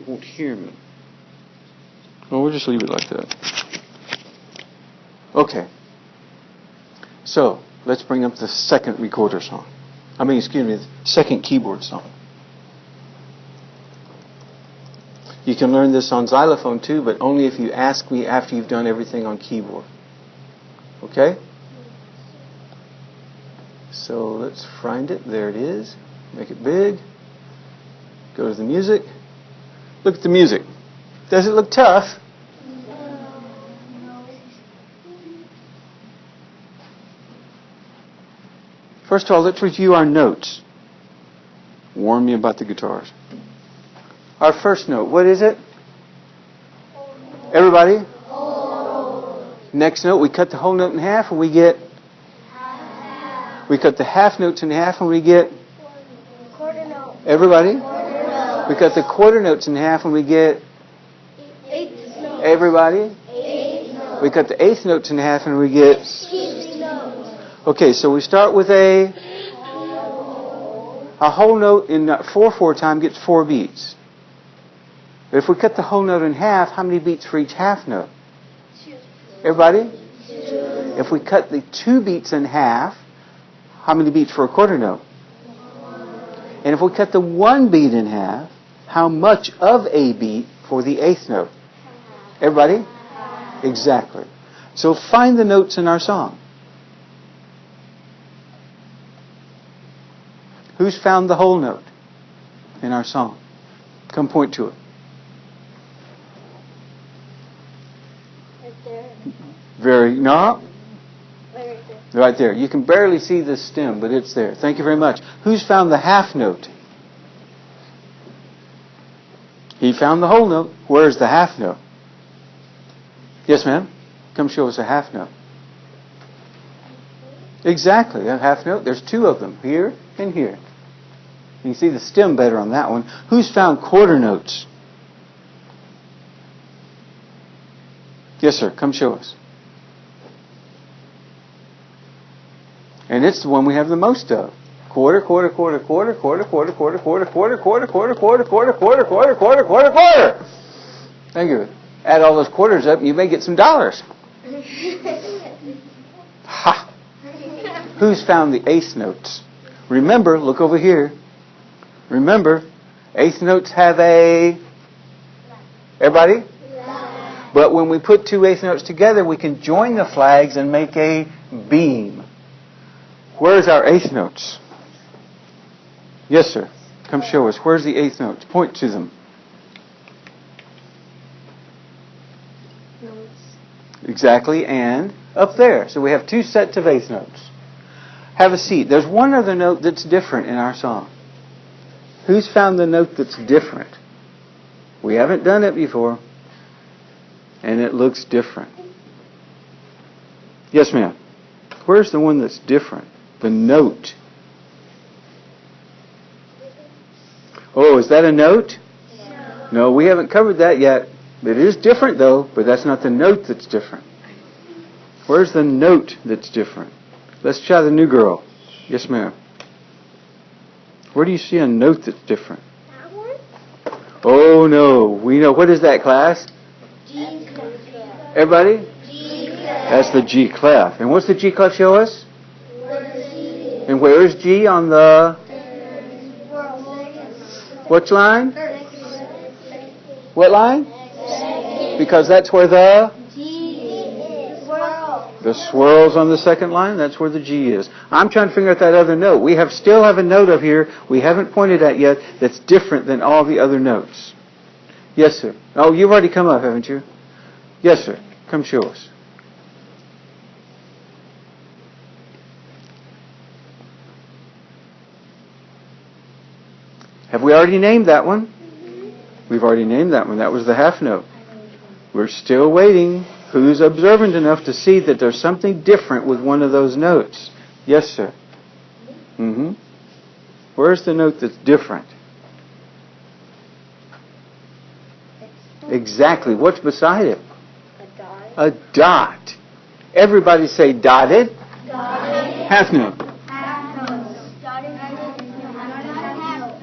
You won't hear me. Well, we'll just leave it like that. Okay. So, let's bring up the second recorder song. The second keyboard song. You can learn this on xylophone too, but only if you ask me after you've done everything on keyboard. Okay? So let's find it. There it is. Make it big. Go to the music. Look at the music. Does it look tough? First of all, let's review our notes. Warn me about the guitars. Our first note, what is it? Everybody? Next note, we cut the whole note in half and we get... We cut the half notes in half and we get... Quarter note. Everybody? Quarter note. We cut the quarter notes in half and we get... Eighth note. Everybody? Eighth note. We cut the eighth notes in half and we get... Sixth note. Okay, so we start with a whole note in 4/4 time gets 4 beats. If we cut the whole note in half, how many beats for each half note? 2. Everybody? 2. If we cut the 2 beats in half, how many beats for a quarter note? 1. And if we cut the 1 beat in half, how much of a beat for the eighth note? Everybody? Exactly. So find the notes in our song. Who's found the whole note in our song? Come point to it. Right there. No? Right there. Right there. You can barely see the stem, but it's there. Thank you very much. Who's found the half note? He found the whole note. Where's the half note? Yes, ma'am? Come show us a half note. Exactly, a half note. There's 2 of them, here and here. You can see the stem better on that one. Who's found quarter notes? Yes, sir. Come show us. And it's the one we have the most of. Quarter, quarter, quarter, quarter, quarter, quarter, quarter, quarter, quarter, quarter, quarter, quarter, quarter, quarter, quarter, quarter, quarter, quarter. Thank you. Add all those quarters up and you may get some dollars. Ha! Who's found the eighth notes? Remember, look over here. Remember, eighth notes have a... Everybody? But when we put 2 eighth notes together, we can join the flags and make a beam. Where's our eighth notes? Yes, sir. Come show us. Where's the eighth notes? Point to them. Notes. Exactly, and up there. So we have 2 sets of eighth notes. Have a seat. There's one other note that's different in our song. Who's found the note that's different? We haven't done it before. And it looks different. Yes, ma'am. Where's the one that's different? The note. Oh, is that a note? Yeah. No, we haven't covered that yet. It is different, though, but that's not the note that's different. Where's the note that's different? Let's try the new girl. Yes, ma'am. Where do you see a note that's different? That one? Oh, no. We know. What is that, class? G clef. Everybody? G clef. That's the G clef. And what's the G clef show us? Where G? And where is G on the... What line? What line? Because that's where the... The swirl's on the second line. That's where the G is. I'm trying to figure out that other note. We still have a note up here we haven't pointed at yet that's different than all the other notes. Yes, sir. Oh, you've already come up, haven't you? Yes, sir. Come show us. Have we already named that one? We've already named that one. That was the half note. We're still waiting. Who's observant enough to see that there's something different with one of those notes? Yes, sir. Mm-hmm. Where's the note that's different? Exactly. What's beside it? A dot. A dot. Everybody say dotted. Dotted. Half note. Half note. Dotted half note. Dotted half note.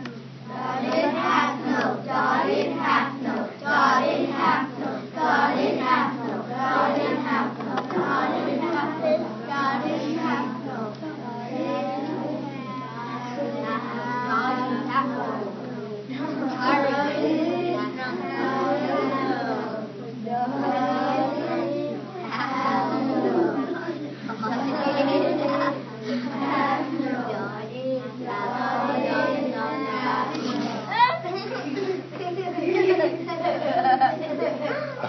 Dotted half note. Dotted half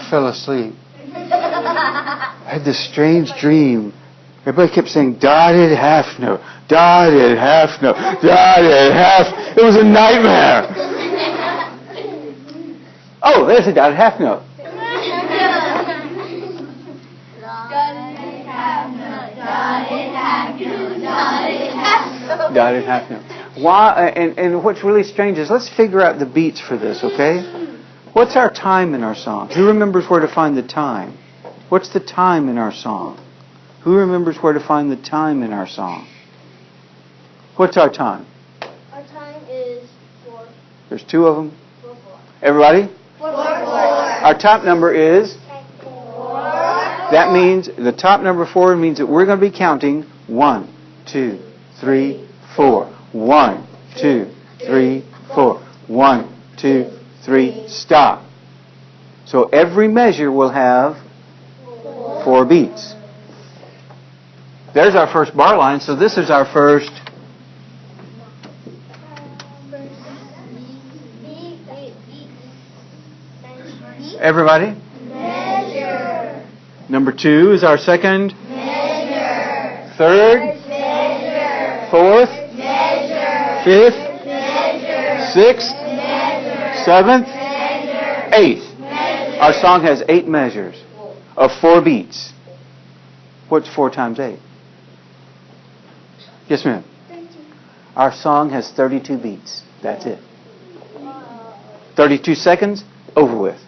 fell asleep. I had this strange dream. Everybody kept saying, dotted half note, dotted half note, dotted half. It was a nightmare. Oh, there's a dotted half note. Dotted half note. Why? And what's really strange is, let's figure out the beats for this, okay? What's our time in our song? Who remembers where to find the time? What's the time in our song? Who remembers where to find the time in our song? What's our time? Our time is 4. There's 2 of them. 4. Everybody? 4. Our top number is? 4. That means the top number 4 means that we're going to be counting 1, 2, 3, 4. 1, 2, 3, 4. 1, 2, 3. Stop. So every measure will have 4 beats. There's our first bar line, so this is our first. Everybody? Measure. Number 2 is our second. Measure. Third. Measure. Fourth. Measure. Fifth. Measure. Sixth. Measure. Seventh. Measure. Eighth. Measure. Our song has 8 measures of 4 beats. What's 4 times 8? Yes, ma'am. Our song has 32 beats. That's it. 32 seconds, over with.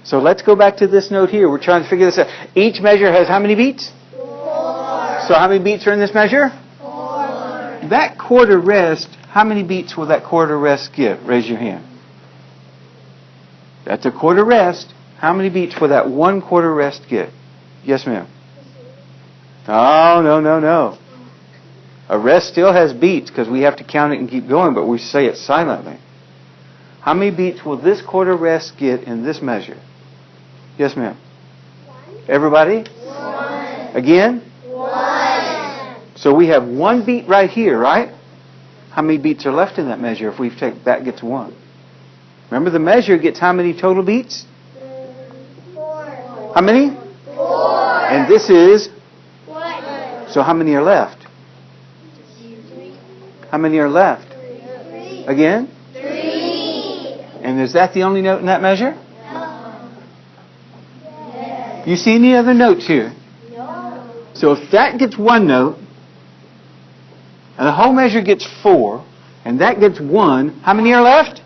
So let's go back to this note here. We're trying to figure this out. Each measure has how many beats? 4. So how many beats are in this measure? 4. That quarter rest, how many beats will that quarter rest give? Raise your hand. That's a quarter rest. How many beats will that 1 quarter rest get? Yes, ma'am. Oh, no. A rest still has beats because we have to count it and keep going, but we say it silently. How many beats will this quarter rest get in this measure? Yes, ma'am. 1. Everybody? 1. Again? 1. So we have 1 beat right here, right? How many beats are left in that measure if we take that gets 1? Remember, the measure gets how many total beats? 4. How many? 4. And this is? 1. So how many are left? 3. How many are left? 3. Again? 3. And is that the only note in that measure? No. Yes. You see any other notes here? No. So if that gets 1 note, and the whole measure gets 4, and that gets 1, how many are left?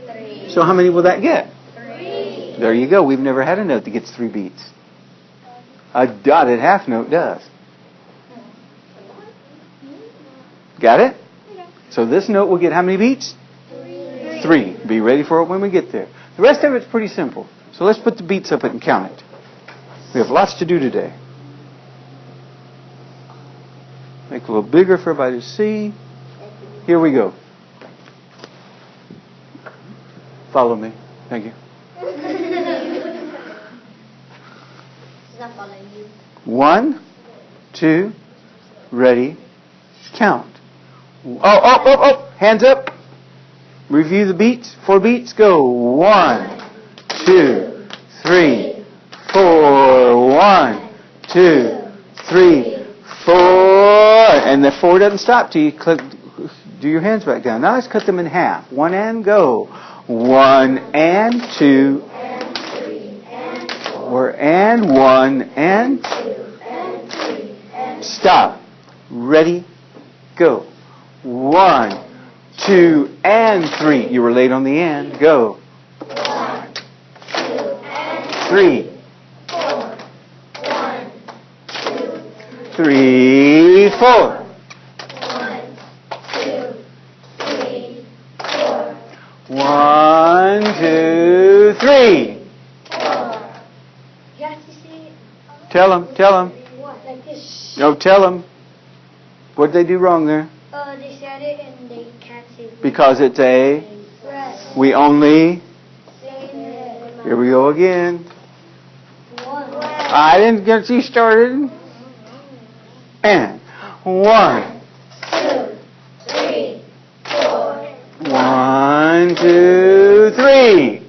3. So how many will that get? 3. There you go. We've never had a note that gets 3 beats. A dotted half note does. Got it? So this note will get how many beats? 3. Be ready for it when we get there. The rest of it's pretty simple. So let's put the beats up and count it. We have lots to do today. Make it a little bigger for everybody to see. Here we go. Follow me. Thank you. Not following you. 1, 2, ready, count. Oh. Hands up. Review the beats. 4 beats. Go. 1, 2, 3, 4. 1, 2, 3, 4. And the 4 doesn't stop till you do your hands back down. Now let's cut them in half. 1 and go. 1 and 2. 4 and 1 and 2. Stop. Ready. Go. 1, 2, and 3. You were late on the and. Go. 1, 2, and 3. 4. 1, 2, 3, 4. 1, 2, 3, 4. 1, 2, 3. 4. You have to say Tell them. what, like this. No, tell them. What did they do wrong there? They said it and they can't say it. Because it's a, Press. we only, Say it. here we go again. 1. I didn't get you started. And 1, 2, 3, 4. 1, 2, 3.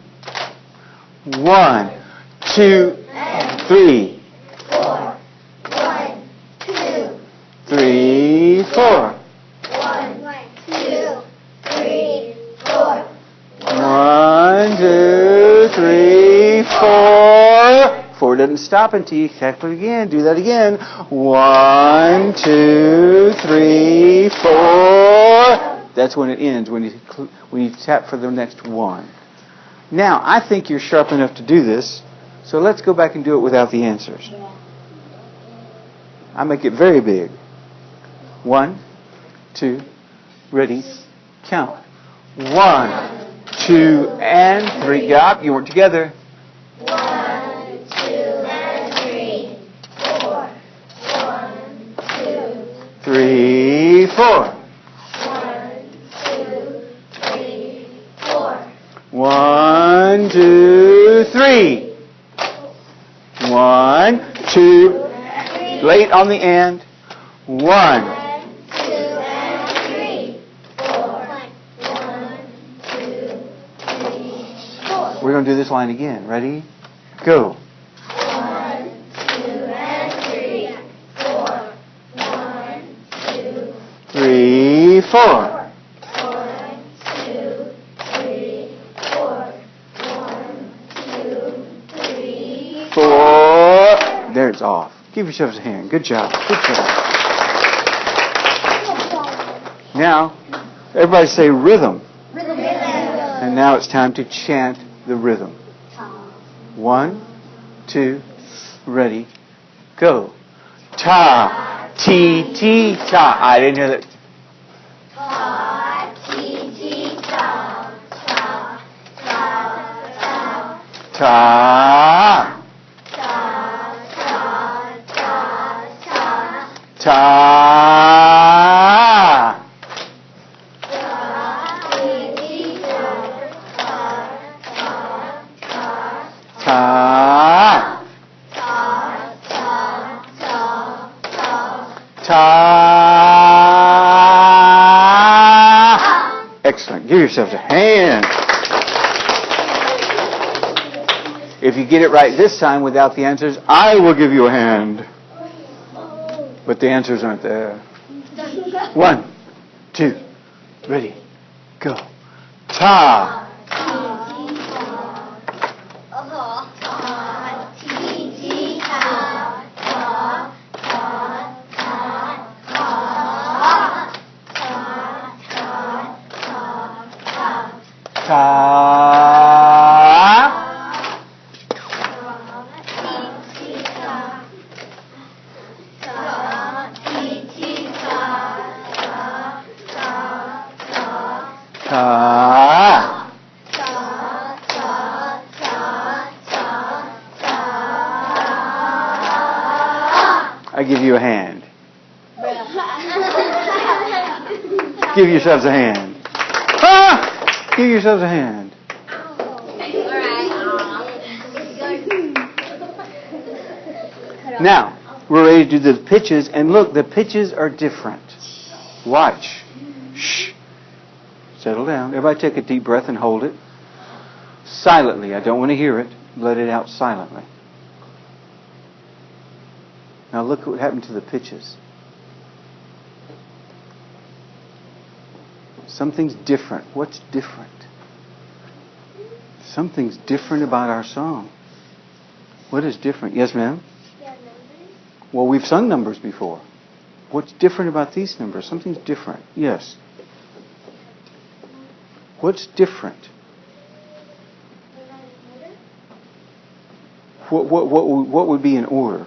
1, 2, 3. 4. 1, 2. 3, 4. 1, 2, 3, 4. 1, 2, 3, 4. 4 doesn't stop until you tap it again. Do that again. 1, 2, 3, 4. That's when it ends, when you tap for the next one. Now, I think you're sharp enough to do this, so let's go back and do it without the answers. I make it very big. 1, 2, ready, count. 1, 2, and 3. Yup, you weren't together. 1, 2, and 3. 4. 1, 2. 3, 4. 1, 2, 3. 1, 2. Late on the end. 1. 2 and 3. 4. 1, 2, 3, 4. We're going to do this line again. Ready? Go. 1, 2, and 3. 4. 1, 2. 3, 4. 4. There, it's off. Give yourselves a hand. Good job. Good job. Now, everybody say rhythm. And now it's time to chant the rhythm. 1, 2, ready, go. Ta, ti, ti, ta. I didn't hear that. Ta, ti, ti, ta, ta, ta, ta. Ta. Ta. Ta. Ta. Excellent. Give yourselves a hand. If you get it right this time without the answers, I will give you a hand. But the answers aren't there. 1, 2, ready, go. Ta. I give you a hand. Give yourselves a hand. Ah! Give yourselves a hand. Now, we're ready to do the pitches, and look, the pitches are different. Watch. Shh. Settle down. Everybody take a deep breath and hold it. Silently. I don't want to hear it. Let it out silently. Now look what happened to the pitches. Something's different. What's different? Something's different about our song. What is different? Yes, ma'am? Well, we've sung numbers before. What's different about these numbers? Something's different. Yes. What's different? What would be in order?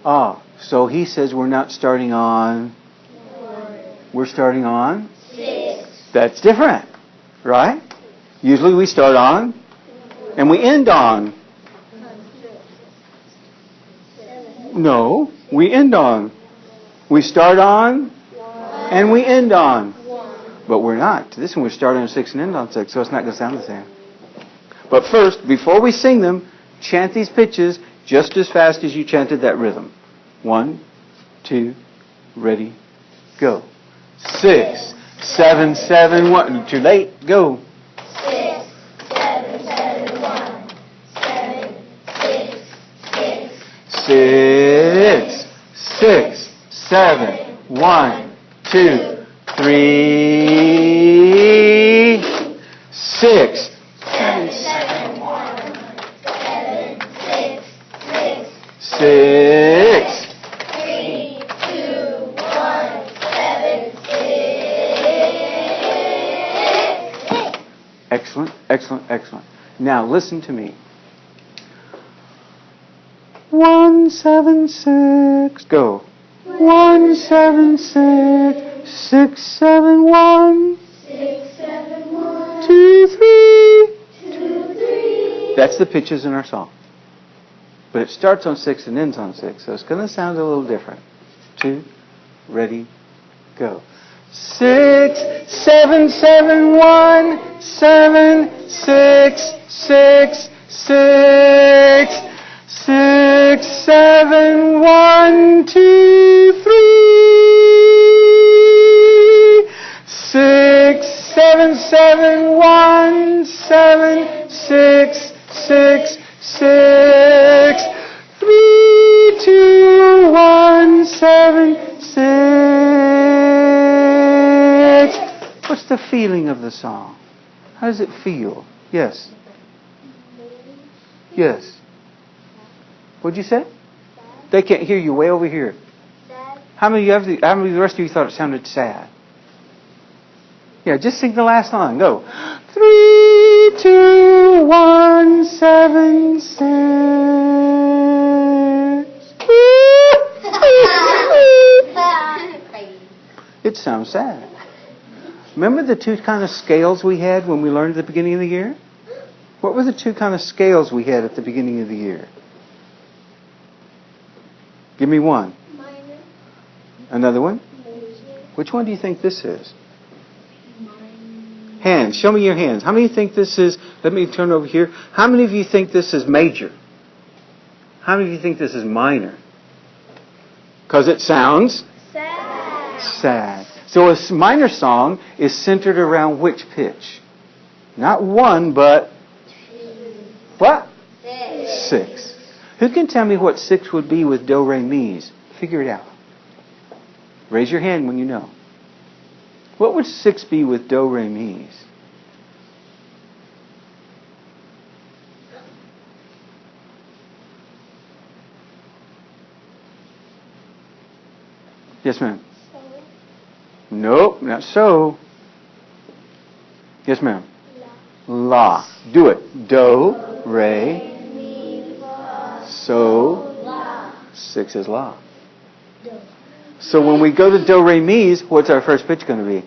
Ah, so he says we're not starting on... We're starting on? 6. That's different, right? Usually we start on and we end on. No, we end on. We start on and we end on. But we're not. This one we start on 6 and end on 6, so it's not going to sound the same. But first, before we sing them, chant these pitches just as fast as you chanted that rhythm. 1, 2, ready, go. 6, 7, 7, 1. Too late. Go. 6, 7, 7, 6, 6, 7, 1, 2, 3, 6, 7, 7, 1, 6. 3, 2, 1, 7, 6. Excellent, excellent, excellent. Now listen to me. 1, 7, 6. Go. 1, 7, 6. 6, 7, 1. 6, 7, 1. 2, 3. 2, 3. That's the pitches in our song. But it starts on 6 and ends on 6, so it's going to sound a little different. 2, ready, go. 6, 7, 7, 1, 7, 6, 6, 6, 6, 7, 1, 2, 3, 6, 7, 7, 1, 7, 6, 6, 6, 3, 2, 1, 7, 6. What's the feeling of the song? How does it feel? Yes. Yes. What'd you say? They can't hear you way over here. How many of the rest of you thought it sounded sad? Yeah, just sing the last line. Go. 3, 2, 1, 7, 6. It sounds sad. Remember the two kind of scales we had when we learned at the beginning of the year? What were the two kind of scales we had at the beginning of the year? Give me one. Minor. Another one? Major. Which one do you think this is? Hands. Show me your hands. How many think this is... Let me turn over here. How many of you think this is major? How many of you think this is minor? Because it sounds... Sad. sad. So a minor song is centered around which pitch? Not 1, but... What? 6. 6. Who can tell me what 6 would be with do, re, mi's? Figure it out. Raise your hand when you know. What would 6 be with do, re, mi's? Yes, ma'am. Nope, not so. Yes, ma'am. La. Do it. Do, re, so. 6 is la. So when we go to do, re, mi's, what's our first pitch going to be?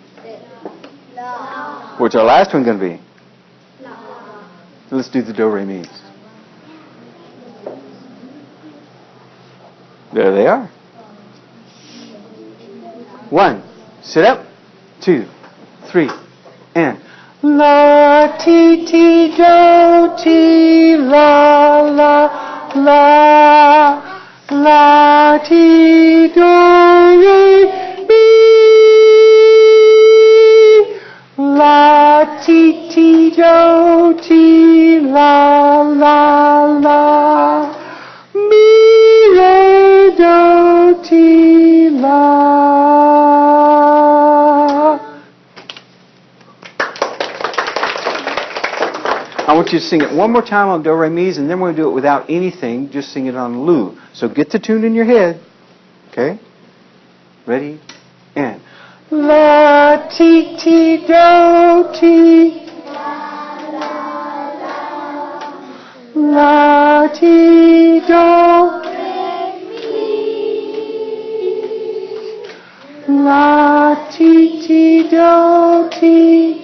La. What's our last one going to be? La. Let's do the do, re, mi's. There they are. 1. Sit up. 2, 3, and la, ti, ti, do, ti, la, la, la, la, ti, do, re, mi, la, ti, ti, do, ti, la, la, la, mi, re, do, ti, la. I want you to sing it one more time on do, re, mi's, and then we're going to do it without anything. Just sing it on lu. So get the tune in your head. Okay? Ready? And la, ti, ti, do, ti. La, ti, do. La, ti, ti, do, ti.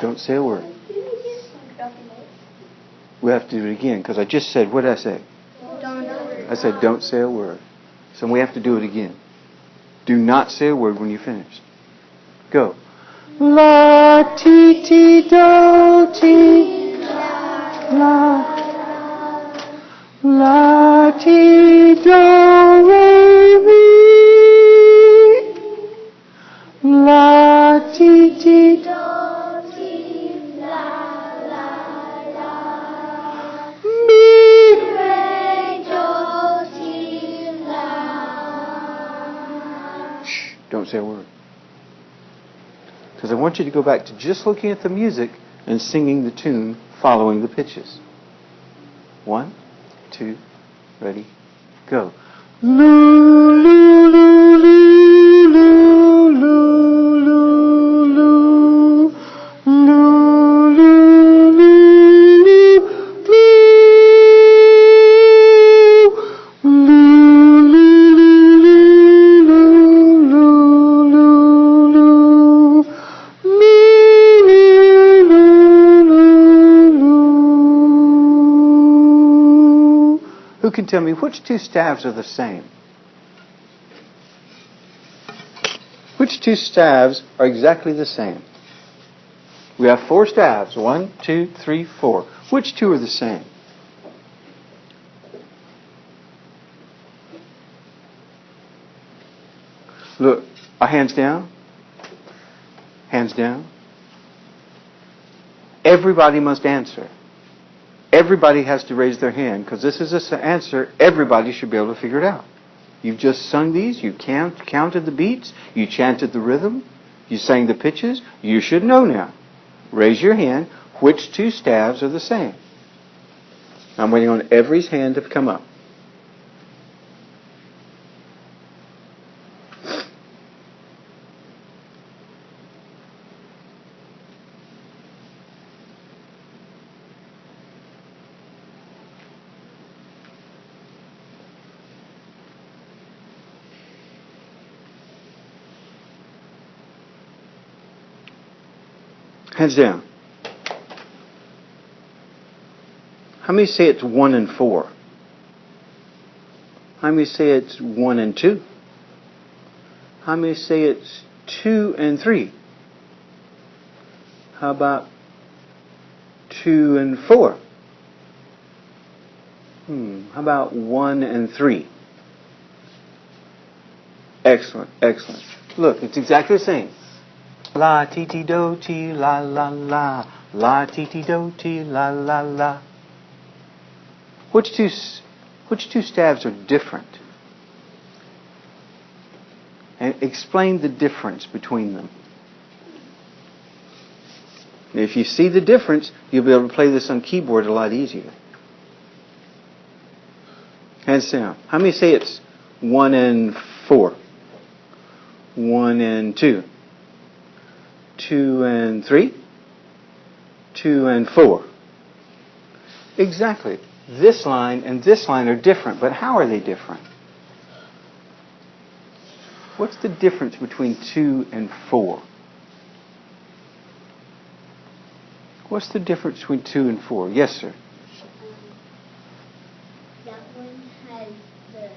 Don't say a word. We have to do it again because I just said, what did I say? I said, don't say a word. So we have to do it again. Do not say a word when you're finished. Go. La, ti, ti, do, ti. La, la, ti, do, re. ti. Do, ti, la, la, la. Mi. Re, do, ti, la. Shh, don't say a word. Because I want you to go back to just looking at the music and singing the tune following the pitches. 1, 2, ready, go. Loo, loo, loo, loo, loo, loo, loo, loo. Loo, loo, loo, loo, loo. Loo, loo, loo, loo, loo, loo. Who can tell me which two staves are the same? Which two staves are exactly the same? We have 4 staves. 1, 2, 3, 4. Which two are the same? Look, our hands down. Hands down. Everybody must answer. Everybody has to raise their hand because this is an answer everybody should be able to figure it out. You've just sung these. You counted the beats. You chanted the rhythm. You sang the pitches. You should know now. Raise your hand. Which two staves are the same? I'm waiting on everybody's hand to come up. Hands down. How many say it's 1 and 4? How many say it's 1 and 2? How many say it's 2 and 3? How about 2 and 4? How about 1 and 3? Excellent, excellent. Look, it's exactly the same. La ti ti do ti la la la. La ti ti do ti la la la. Which two staves are different? And explain the difference between them. And if you see the difference, you'll be able to play this on keyboard a lot easier. Hands down. How many say it's 1 and 4? 1 and 2? 2 and 3? 2 and 4? Exactly. This line and this line are different, but how are they different? What's the difference between 2 and 4? What's the difference between 2 and 4? Yes, sir. That one has the...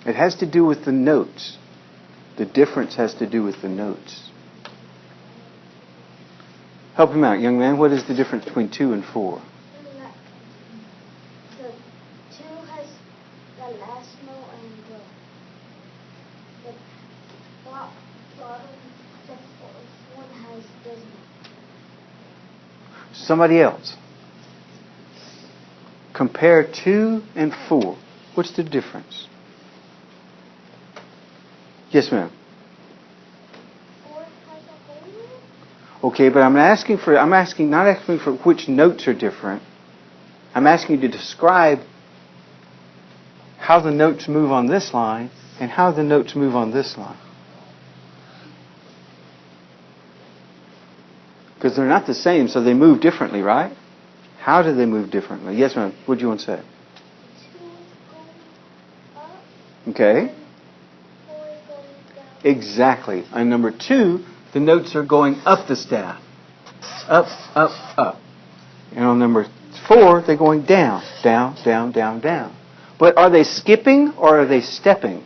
It has to do with the notes. The difference has to do with the notes. Help him out, young man. What is the difference between 2 and 4? The 2 has the last note and the bottom, the fourth one has this note. Somebody else. Compare 2 and 4. What's the difference? Yes, ma'am. 4 has a whole note? Okay, but not asking for which notes are different. I'm asking you to describe how the notes move on this line and how the notes move on this line. Because they're not the same, so they move differently, right? How do they move differently? Yes, ma'am. What do you want to say? 2 is going up. Okay. 4 is going down. Exactly. On number 2, the notes are going up the staff. Up, up, up. And on number 4, they're going down, down, down, down, down. But are they skipping or are they stepping?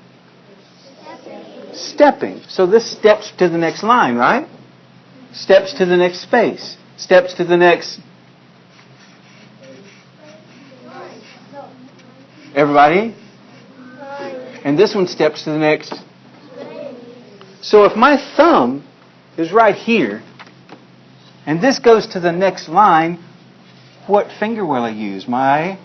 Stepping. So this steps to the next line, right? Steps to the next space. Steps to the next Everybody? And this one steps to the next. So if my thumb is right here, and this goes to the next line, what finger will I use? My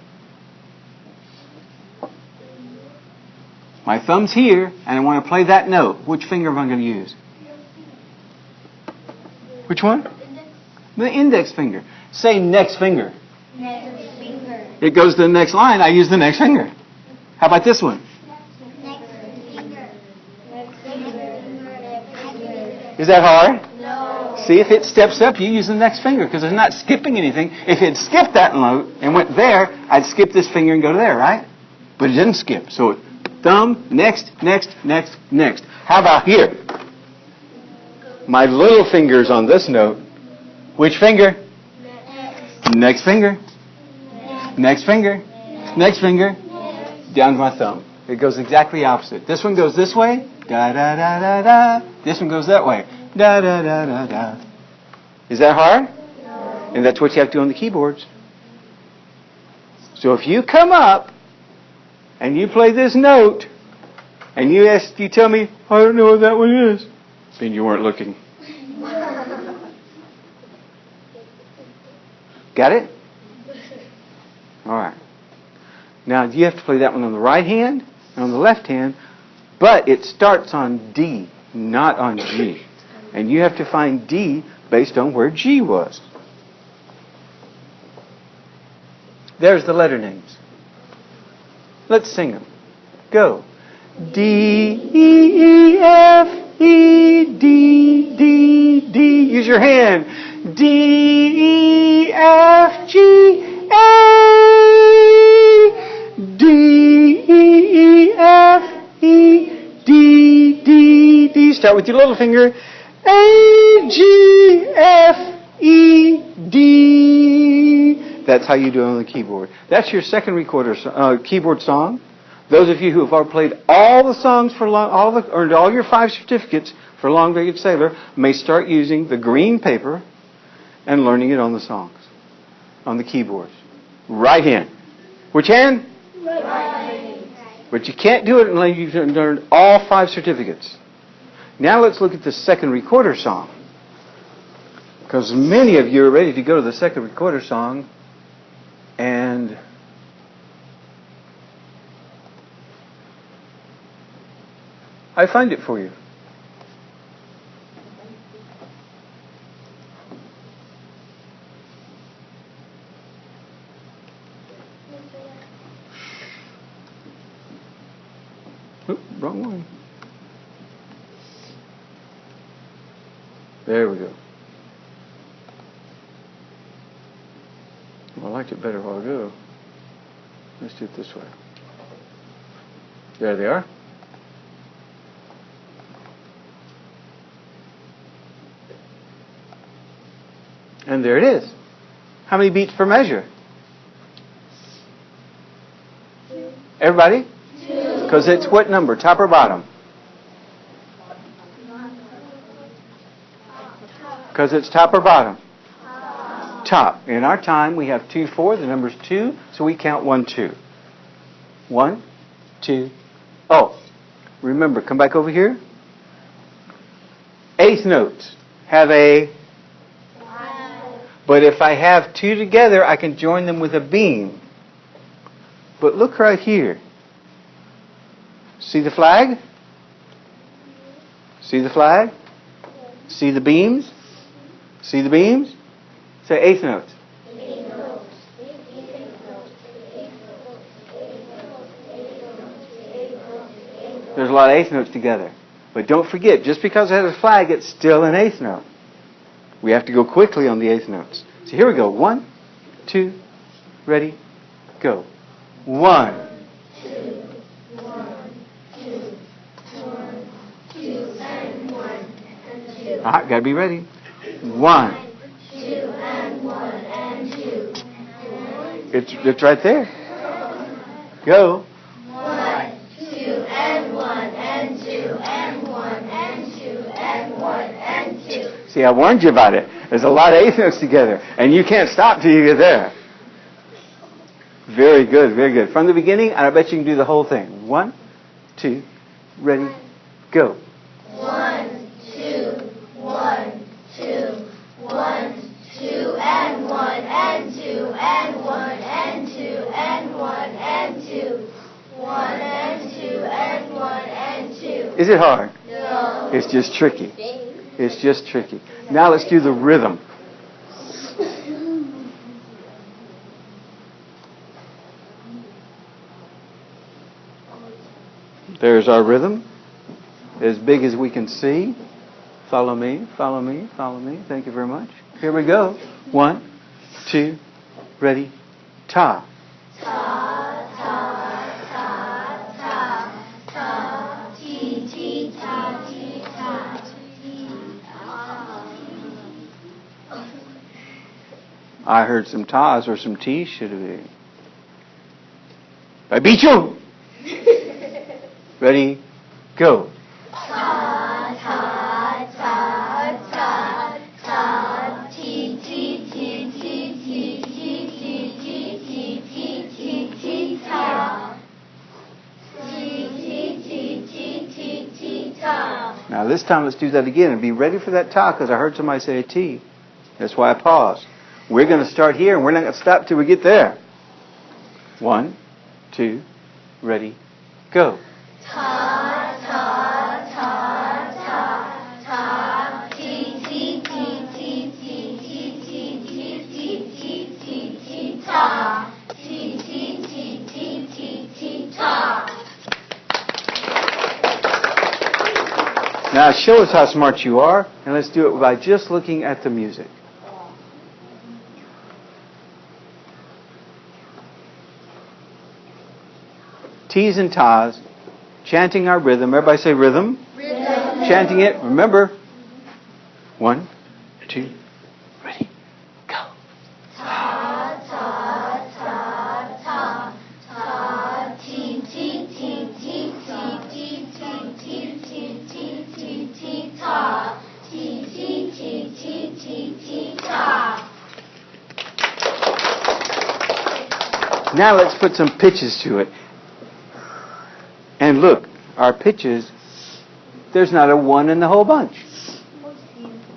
thumb's here, and I want to play that note. Which finger am I going to use? Which one? The index finger. Say next finger. Next finger. It goes to the next line, I use the next finger. How about this one? Next finger. Next finger. Is that hard? No. See, if it steps up, you use the next finger because it's not skipping anything. If it skipped that note and went there, I'd skip this finger and go to there, right? But it didn't skip. So thumb, next, next, next, next. How about here? My little finger's on this note. Which finger? Next finger. Next finger. Next finger. Down to my thumb. It goes exactly opposite. This one goes this way. Da da da da da. This one goes that way. Da da da da da. Is that hard? No. And that's what you have to do on the keyboards. So if you come up and you play this note and you tell me, I don't know what that one is, then you weren't looking. Got it? All right. Now you have to play that one on the right hand and on the left hand, but it starts on D, not on G. And you have to find D based on where G was. There's the letter names. Let's sing them. Go. D, E, E, F, E, D, D, D. Use your hand. D, E, F, G, A. D, E, F, E, D, D, D. Start with your little finger. A, G, F, E, D. That's how you do it on the keyboard. That's your second keyboard song. Those of you who have already played all the songs for earned all your 5 certificates for Long-Legged Sailor may start using the green paper and learning it on the songs, on the keyboards. Right hand. Which hand? Right. But you can't do it unless you've learned all 5 certificates. Now let's look at the second recorder song. Because many of you are ready to go to the second recorder song. And I find it for you. Oop, wrong one. There we go. Well, I liked it better a while ago. Let's do it this way. There they are. And there it is. How many beats per measure? 2. Everybody? 2. Because it's what number? Top or bottom? Because it's top or bottom? Top. In our time, we have 2, 4. The number's 2, so we count 1, 2. 1, 2. Oh, remember, come back over here. Eighth notes have a... But if I have 2 together, I can join them with a beam. But look right here. See the flag? See the flag? See the beams? See the beams? Say eighth notes. There's a lot of eighth notes together. But don't forget, just because it has a flag, it's still an eighth note. We have to go quickly on the eighth notes. So here we go. 1, 2, ready, go. 1. 2, 1, 2, 1, 2, and 1, and 2. All right, gotta be ready. 1. 2 and 1 and 2. It's right there. Go. 1, 2 and 1 and 2 and 1 and 2 and 1 and 2. See, I warned you about it. There's a lot of eighth notes together, and you can't stop till you get there. Very good, very good. From the beginning, and I bet you can do the whole thing. 1, 2, ready, go. 1, 2, 1, 2, 1, 2, and 1, and 2, and 1, and 2, and 1, and 2, 1, and 2, and 1, and 2. Is it hard? No. It's just tricky. It's just tricky. Now let's do the rhythm. There's our rhythm, as big as we can see. Follow me, follow me, follow me. Thank you very much. Here we go. 1, 2, ready, ta. Ta, ta, ta, ta, ta, ti, ti, ta, ti, ta, ti, ta. I heard some tas or some t's, should it be? I beat you! Ready, go. Ta, ta, ta, ta, ta, ti, ti, ti, ti, ti, ti, ti, ti, ti, ti, ti, ti, ta. Ti, ti, ti, ti, ti, ti, ta. Now this time let's do that again and be ready for that ta because I heard somebody say a T. That's why I paused. We're going to start here and we're not going to stop till we get there. 1, 2, ready, go. Ta, ta, ta, ta, ta, ti, ti, ti, ti, ti, ti, ti, ti, ti, ti, ti, ti, ta. Ti, ti, ti, ti, ti, ti, ta. Now show us how smart you are, and let's do it by just looking at the music. T's and tas, chanting our rhythm. Everybody say rhythm. Rhythm. Chanting it. Remember. 1, 2, ready, go. Ta, ta, ta, ta, ta, ti, ti, ti, ti, ti, ti, ti, ti, ti, ti, ti, ti, ta. Ti, ti, ti, ti, ti, ti, ta. Now let's put some pitches to it. And look, our pitches, there's not a 1 in the whole bunch.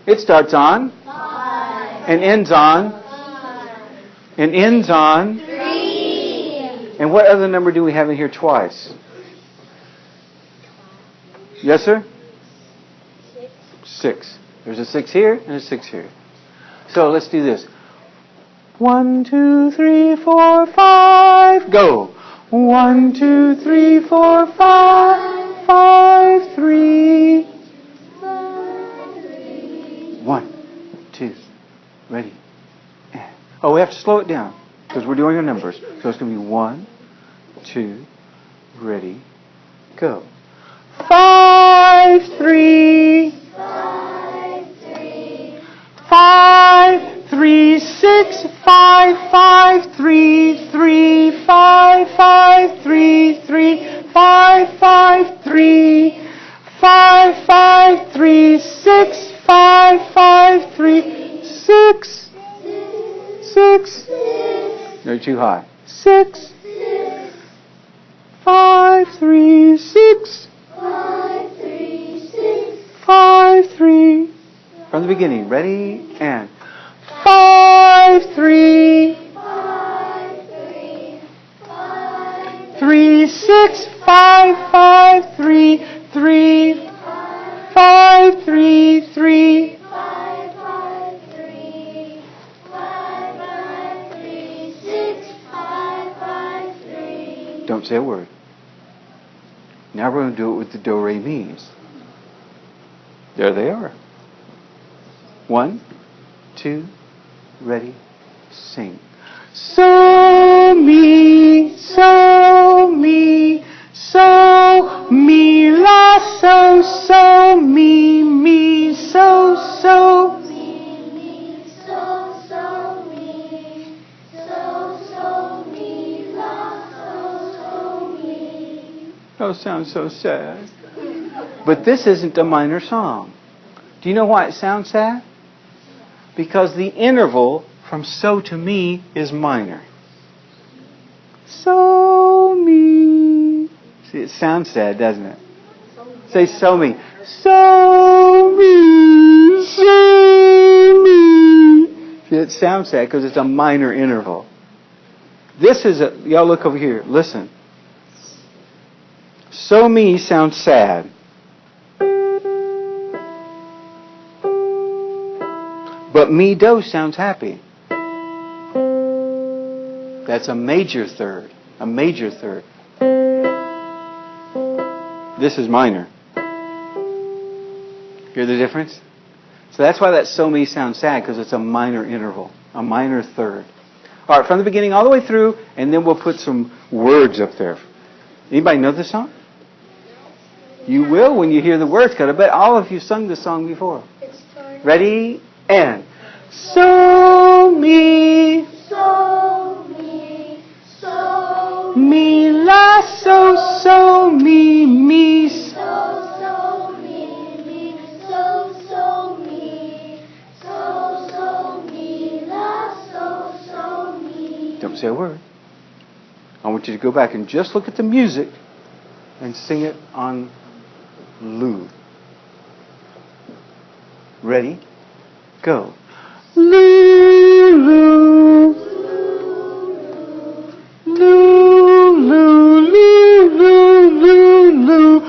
It starts on, 5, and ends on, 5, and ends on. 3. And what other number do we have in here twice? Yes, sir? 6. There's a 6 here and a 6 here. So let's do this. 1, 2, 3, 4, 5, go. 1, 2, 3, 4, 5, 5, 3. 1, 2, ready. Oh, we have to slow it down because we're doing our numbers. So it's going to be 1, 2, ready, go. 5, 3. 5, 3. 5, 3, 6, 5, 5, 3, 3, 5, 5, 3, 3, 5, 5, 3, 5, 5, 3, 6, 5, 5, 3, 6, 6. No, too high. 6, 5, 3, 6, 5, 3, 6. 5, 3. From the beginning, ready, and 5, 3, 5, 3, 5, 3, 6, 5, 5, 3, 3, 5, 3, 3. 5, 5, 3, 5, 5, 3, 6, 5, 5, 3. Don't say a word. Now we're going to do it with the do, re, mi's. There they are. 1, 2, ready, sing. So me, so me, so me, la, so me, me, so. Me, me, so, me. So, me, la, so, me. Oh, sounds so sad. But this isn't a minor song. Do you know why it sounds sad? Because the interval from so to me is minor. So me. See, it sounds sad, doesn't it? Say so me. So me. So me. See, it sounds sad because it's a minor interval. This is a, y'all look over here. Listen. So me sounds sad. But me do sounds happy. That's a major third. A major third. This is minor. Hear the difference? So that's why that so me sounds sad, because it's a minor interval. A minor third. All right, from the beginning all the way through, and then we'll put some words up there. Anybody know this song? You will when you hear the words, because I bet all of you sung this song before. Ready? And. So me. So me. So Me la so me me. so me. So me. So me. La so me. Don't say a word. I want you to go back and just look at the music and sing it on Lu. Ready? Go. Lu, Lu. Lu, Lu, Lu, Lu, Lu, Lu, Lu,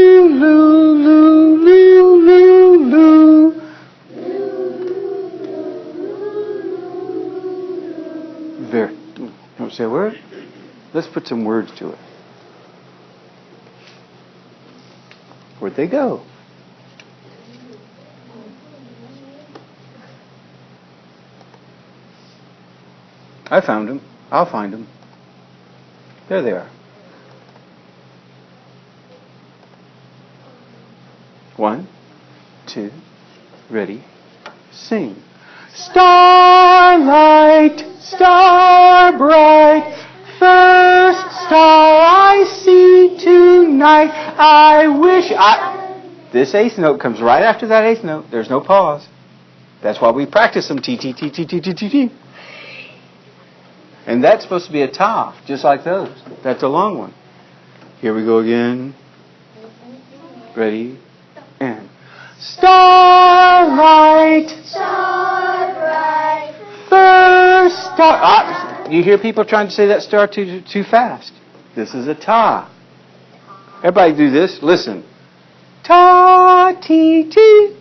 Lu, Lu, Lu, Lu, Lu. Very. Don't say a word. Let's put some words to it. Where'd they go? I found them. I'll find them. There they are. 1, 2, ready, sing. Starlight, star bright, first star I see tonight. I wish I... This eighth note comes right after that eighth note. There's no pause. That's why we practice them. T, T, T, T, T, T, T, T. And that's supposed to be a ta, just like those. That's a long one. Here we go again. Ready? And. Starlight. Starlight. First star. Ah, you hear people trying to say that star too fast. This is a ta. Everybody do this. Listen. Ta, ti, ti.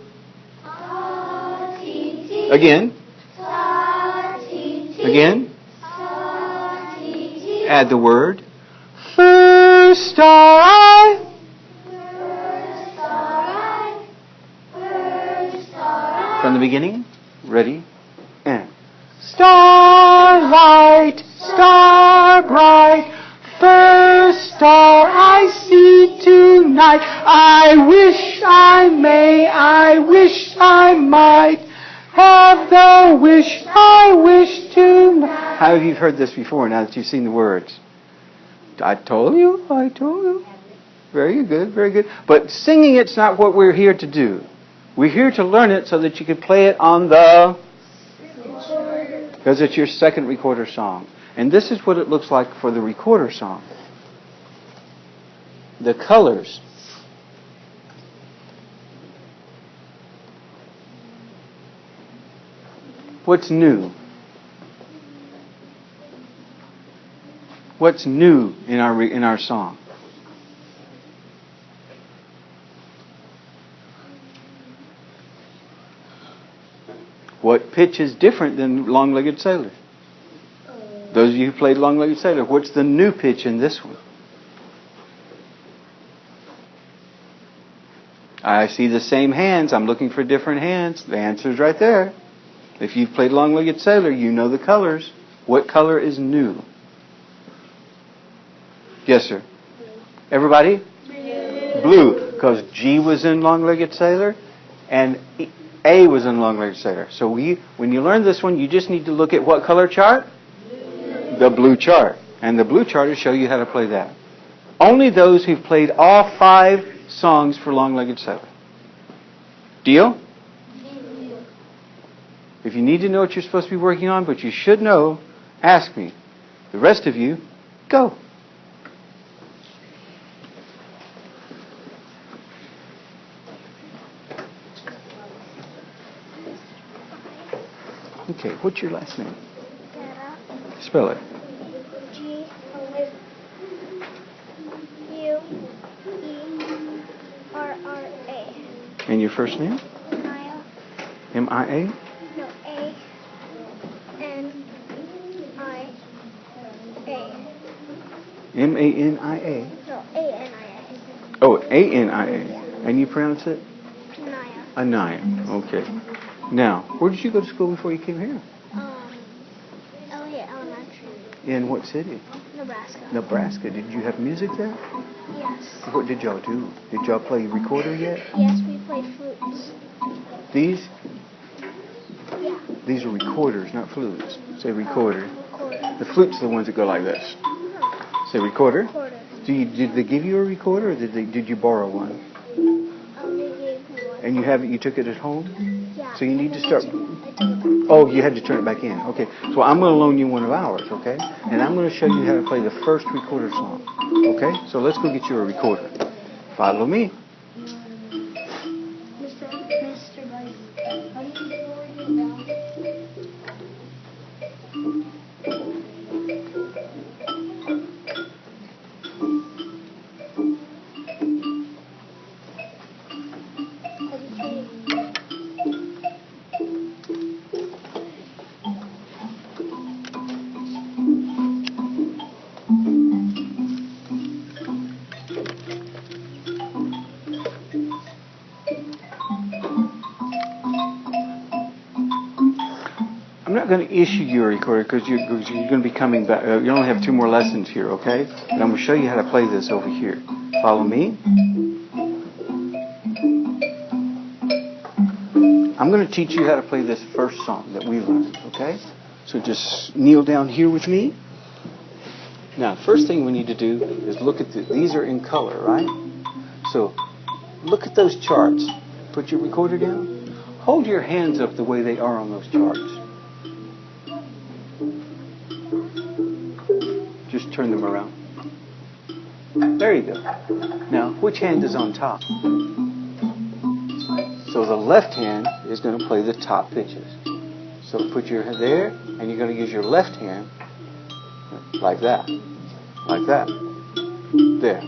Ta, ti, ti. Again. Ta, ti, ti. Again. Ta, ti, ti. Add the word. First star I. First starlight. First starlight. From the beginning. Ready? And. Starlight, star bright, first star I see tonight. I wish I may, I wish I might have the wish I wish tonight. How have you heard this before now that you've seen the words? I told you. Very good, very good. But singing it's not what we're here to do. We're here to learn it so that you can play it on the... Because it's your second recorder song. And this is what it looks like for the recorder song. The colors. What's new? What's new in our song? What pitch is different than Long-Legged Sailor? Those of you who played Long-Legged Sailor, what's the new pitch in this one? I see the same hands. I'm looking for different hands. The answer's right there. If you've played Long-Legged Sailor, you know the colors. What color is new? Yes, sir. Everybody? Blue. Because G was in Long-Legged Sailor and A was in Long-Legged Sailor. So when you learn this one, you just need to look at what color chart? The blue chart. And the blue chart will show you how to play that. Only those who've played all 5 songs for Long-Legged Sailor. Deal? If you need to know what you're supposed to be working on, but you should know, ask me. The rest of you, go. Okay, what's your last name? Spell it. G-U-E-R-R-A. And your first name? Maya. M-I-A? No, A-N-I-A. M-A-N-I-A? No, A-N-I-A. Oh, A-N-I-A. And you pronounce it? Naya. Anaya. Okay. Now, where did you go to school before you came here? Elliott Elementary. In what city? Nebraska. Nebraska. Did you have music there? Yes. What did y'all do? Did y'all play recorder yet? Yes, we played flutes. These? Yeah. These are recorders, not flutes. Say recorder. Recorder. The flutes are the ones that go like this. Say recorder. Recorder. Did they give you a recorder, or did you borrow one? They gave me one. And you took it at home? Yeah. So you need to start. I took it back. Oh, you had to turn it back in. Okay. So I'm going to loan you one of ours, okay? And I'm going to show you how to play the first recorder song. Okay? So let's go get you a recorder. Follow me. Mr. Vice, how do you lower it down? I'm not going to issue you a recorder because you're going to be coming back. You only have 2 more lessons here, okay? And I'm going to show you how to play this over here. Follow me. I'm going to teach you how to play this first song that we learned, okay? So just kneel down here with me. Now, first thing we need to do is look at these are in color, right? So look at those charts. Put your recorder down. Hold your hands up the way they are on those charts. Just turn them around. There you go. Now, which hand is on top? So the left hand is going to play the top pitches. So put your hand there, and you're going to use your left hand like that. Like that. There.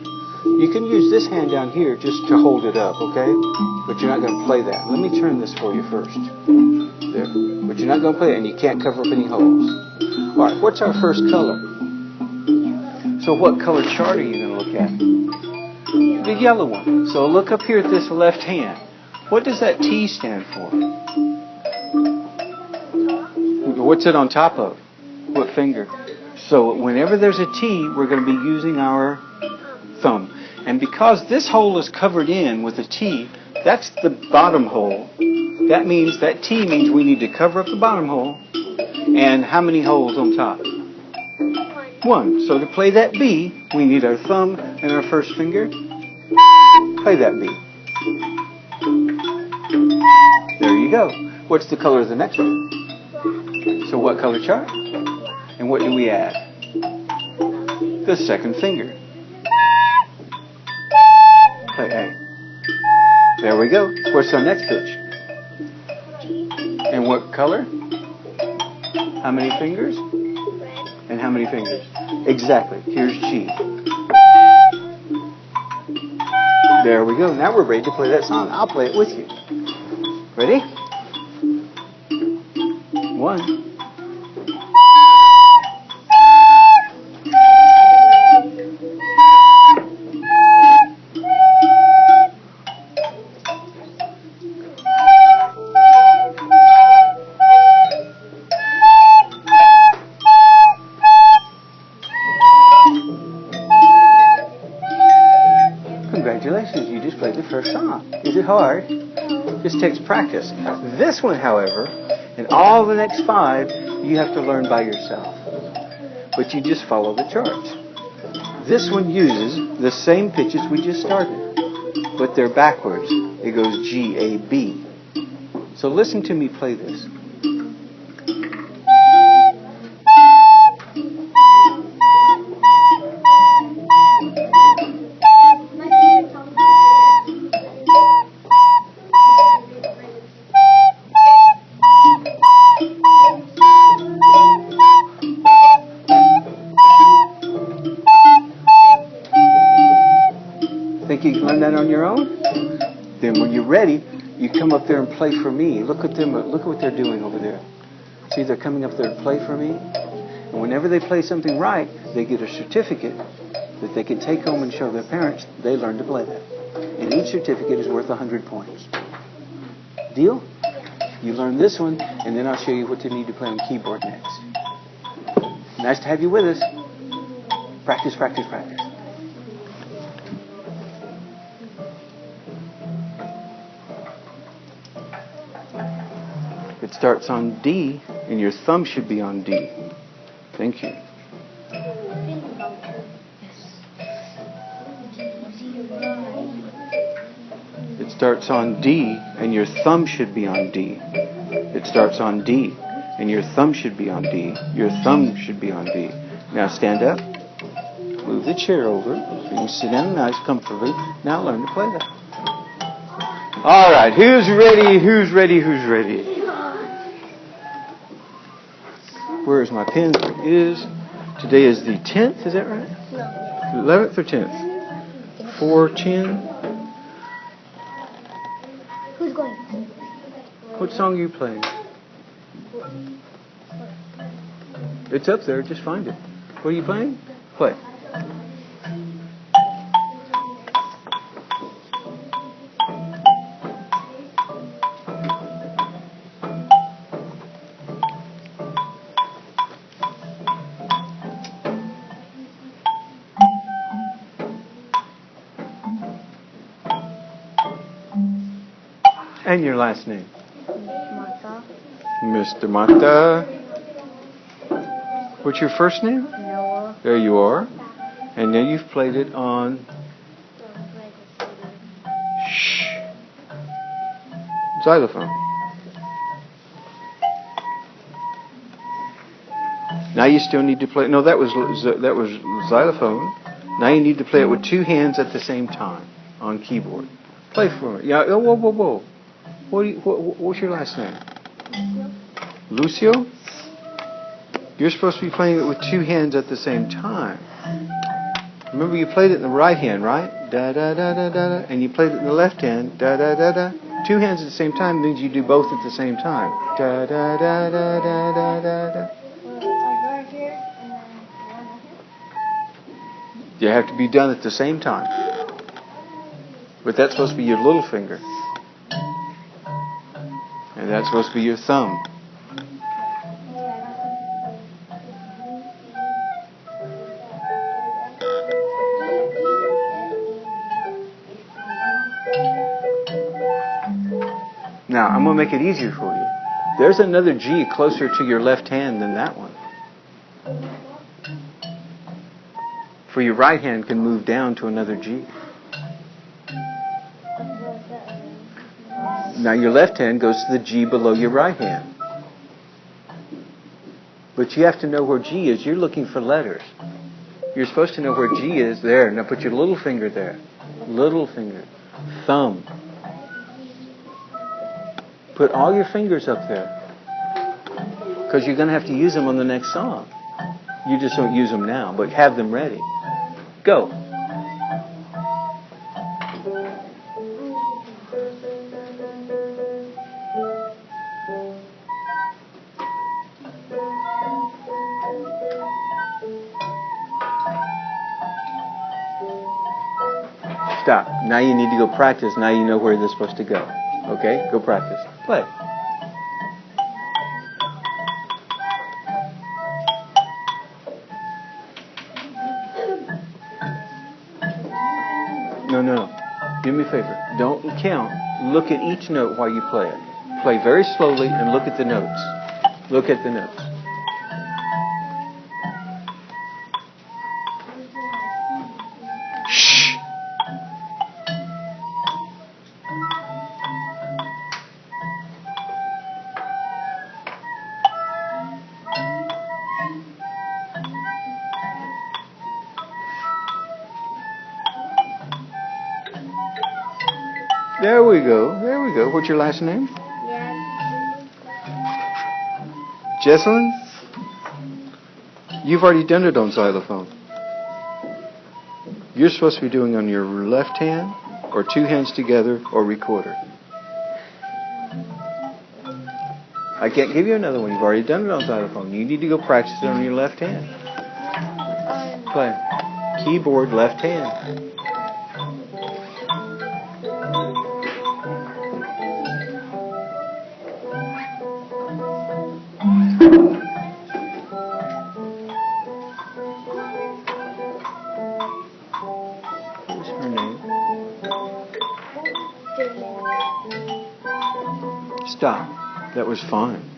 You can use this hand down here just to hold it up, okay? But you're not going to play that. Let me turn this for you first. There. But you're not going to play it, and you can't cover up any holes. All right, what's our first color? So what color chart are you going to look at? The yellow one. So look up here at this left hand. What does that T stand for? What's it on top of? What finger? So whenever there's a T, we're going to be using our thumb. And because this hole is covered in with a T, that's the bottom hole. That means that T means we need to cover up the bottom hole. And how many holes on top? 1. So to play that B, we need our thumb and our first finger. Play that B. There you go. What's the color of the next one? So what color chart? And what do we add? The second finger. Play A. There we go. What's our next pitch? And what color? How many fingers? And how many fingers? Exactly. Here's G. There we go. Now we're ready to play that song. I'll play it with you. Ready? 1. Congratulations, you just played the first song. Is it hard? Just takes practice. This one, however, and all the next 5, you have to learn by yourself. But you just follow the charts. This one uses the same pitches we just started, but they're backwards. It goes G, A, B. So listen to me play this. think you can learn that on your own? Then when you're ready, you come up there and play for me. Look at them. Look at what they're doing over there. See, they're coming up there to play for me. And whenever they play something right, they get a certificate that they can take home and show their parents they learned to play that. And each certificate is worth 100 points. Deal? You learn this one, and then I'll show you what you need to play on keyboard next. Nice to have you with us. Practice, practice, practice. It starts on D, and your thumb should be on D. Thank you. It starts on D, and your thumb should be on D. It starts on D, and your thumb should be on D. Your thumb should be on D. Now stand up. Move the chair over so you can sit down nice, comfortably. Now learn to play that. All right, who's ready? Who's ready? Who's ready? Where's my pen? Today is the 10th, is that right? No. 11th or 10th? 4/10. Who's going? What song are you playing? It's up there, just find it. What are you playing? Play. And your last name? Mata. Mr. Mata. What's your first name? Noah. There you are. And now you've played it on... Shh. Xylophone. Now you still need to play... No, that was xylophone. Now you need to play it with two hands at the same time on keyboard. Play for me. Yeah. Whoa, whoa, whoa. What's your last name? Lucio? You're supposed to be playing it with two hands at the same time. Remember, you played it in the right hand, right? Da da da da da da. And you played it in the left hand. Da da da da. Two hands at the same time means you do both at the same time. Da da da da da da da da. You have to be done at the same time. But that's supposed to be your little finger. And that's supposed to be your thumb. Now, I'm going to make it easier for you. There's another G closer to your left hand than that one. For your right hand can move down to another G. Now your left hand goes to the G below your right hand. But you have to know where G is. You're looking for letters. You're supposed to know where G is there. Now put your little finger there. Little finger. Thumb. Put all your fingers up there. Because you're going to have to use them on the next song. You just don't use them now, but have them ready. Go. Stop. Now you need to go practice. Now you know where they're supposed to go. Okay? Go practice. Play. No. Do me a favor. Don't count. Look at each note while you play it. Play very slowly and look at the notes. Look at the notes. Shh. There we go. There we go. What's your last name? Jesselyn? You've already done it on xylophone. You're supposed to be doing on your left hand, or two hands together, or recorder. I can't give you another one. You've already done it on xylophone. You need to go practice it on your left hand. Play. Keyboard, left hand. What's her name? Stop. That was fine.